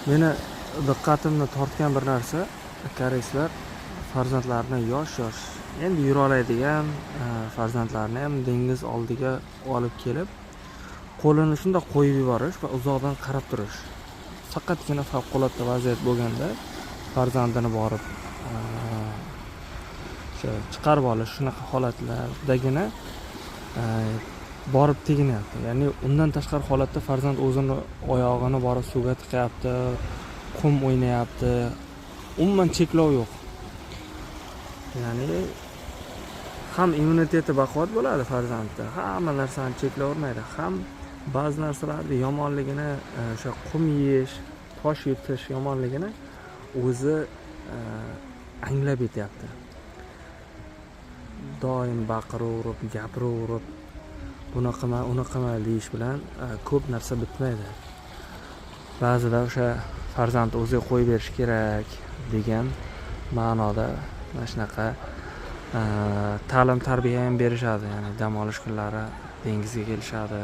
Meni diqqatimni tortgan bir narsa, koreyslar farzandlarini yosh endi yura oladigan farzandlarni ham dengiz oldiga olib kelib, qo'lini shunday qo'yib yuborish va uzoqdan qarab turish. Faqatgina favqulodda vaziyat bo'lganda farzandini borib chiqarib olish, shunaqa holatlardagina borib teginyapti. Ya'ni undan tashqari holatda farzand o'zini oyog'ini borib suvga tiqyapti, qum o'ynayapti. Umuman cheklov yo'q. Ya'ni ham immuniteti baquvvat bo'ladi farzandda, hamma narsani cheklavermaydi, ham ba'zi narsalarni yomonligini, o'sha qum yeyish, tosh yutish yomonligini o'zi anglab yetyapti. Doim baqiraverib, gapiraverib, unaqama deyish bilan ko'p narsa bitmaydi. Ba'zida o'sha farzand o'ziga qo'yib berish kerak degan ma'noda mana shunaqa ta'lim tarbiya ham berishadi. Ya'ni dam olish kunlari dengizga kelishadi.